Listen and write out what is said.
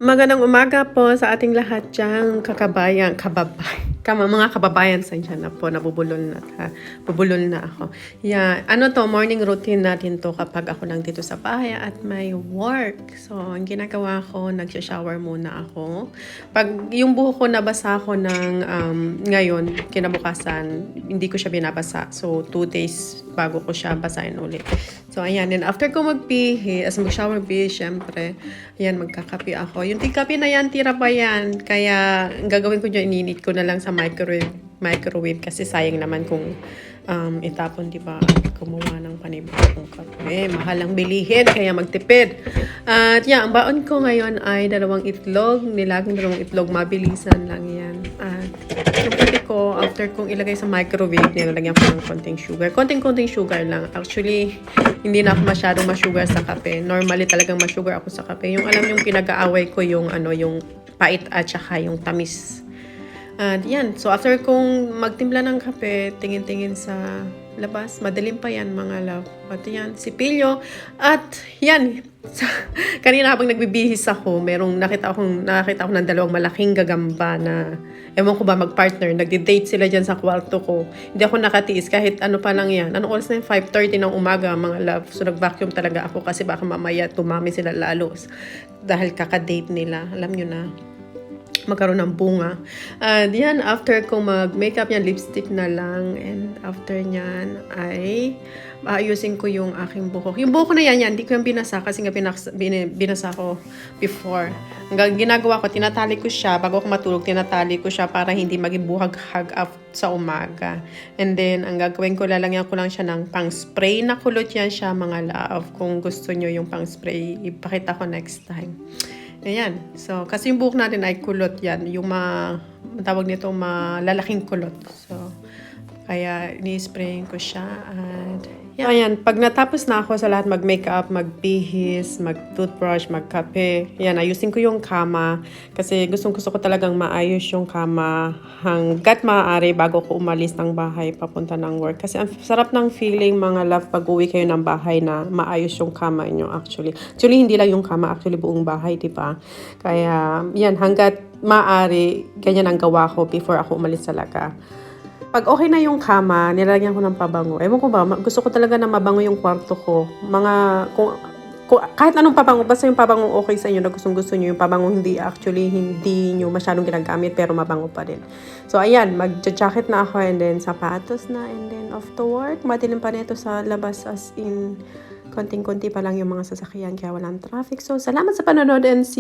Magandang umaga po sa ating lahat diyang mga kababayan sa na po, bubulol na ako. Yeah, ano to, morning routine natin to kapag ako lang dito sa bahay at may work. So, ang ginagawa ko, nagsha-shower muna ako. Pag yung buhok ko nabasa ko ngayon, kinabukasan, hindi ko siya binabasa. So, 2 days bago ko siya basahin ulit. So, ayan. And after ko mag-shower syempre, ayan, magkakape ako. Yung kape na yan, tira pa yan. Kaya, ang gagawin ko dyan, ininit ko na lang sa microwave kasi sayang naman kung itapon, di ba? Gumawa ng panibagong kape. Mahal ang bilihin, kaya magtipid. At ang baon ko ngayon ay 2 itlog. Nilagang 2 itlog, mabilisan lang yan. At yung kape ko, after kong ilagay sa microwave, nilalagyan ko ng konting sugar. Konting sugar lang. Actually, hindi na ako masyadong ma-sugar sa kape. Normally talagang ma-sugar ako sa kape. Yung alam yung pinag-aaway ko yung pait at saka yung tamis. At so after kong magtimpla ng kape, tingin-tingin sa labas. Madilim pa yan, mga love. At sipilyo. At kanina habang nagbibihis ako, nakita ako ng 2 malaking gagamba na, ewan ko ba, mag-partner. Nagdi-date sila dyan sa kwarto ko. Hindi ako nakatiis kahit ano pa lang yan. Anong oras na yun? 5:30 ng umaga, mga love. So nag-vacuum talaga ako kasi baka mamaya tumami sila lalos. Dahil kaka-date nila. Alam nyo na, magkaroon ng bunga. And after ko mag-makeup lipstick na lang. And after nyan ay ayusin ko yung aking buhok. Yung buhok na yan, hindi ko yung binasa kasi nga binasa ko before. Ang ginagawa ko, tinatali ko siya. Bago ako matulog, tinatali ko siya para hindi maging buhag-hag up sa umaga. And then, ang gagawin ko, lalagyan ko lang siya ng pang-spray na kulot yan siya, mga love. Kung gusto nyo yung pang-spray, ipakita ko next time. Ayan. So, kasi yung buhok natin ay kulot yan. Yung tawag nito, malalaking kulot. So, kaya ni-sprayin ko siya. At ayan. Pag natapos na ako sa lahat mag-makeup, magbihis, mag-toothbrush, magkape, ayusin ko yung kama. Kasi gusto ko talagang maayos yung kama hanggat maaari bago ko umalis ng bahay papunta ng work. Kasi ang sarap ng feeling, mga love, pag uwi kayo ng bahay na maayos yung kama inyo actually. Actually, hindi lang yung kama, actually buong bahay, diba? Kaya, hanggat maaari, ganyan ang gawa ko before ako umalis talaga. Pag okay na yung kama, nilalagyan ko ng pabango. Ewan ko ba, gusto ko talaga na mabango yung kwarto ko. Kahit anong pabango, basta yung pabango okay sa inyo, na gustong-gusto nyo, yung pabango hindi nyo masyadong ginagamit, pero mabango pa rin. So, ayan, mag-jacket na ako, and then sapatos na, and then off to work. Madilim pa nito sa labas, as in, konting-konti pa lang yung mga sasakyan, kaya walang traffic. So, salamat sa panonood, and see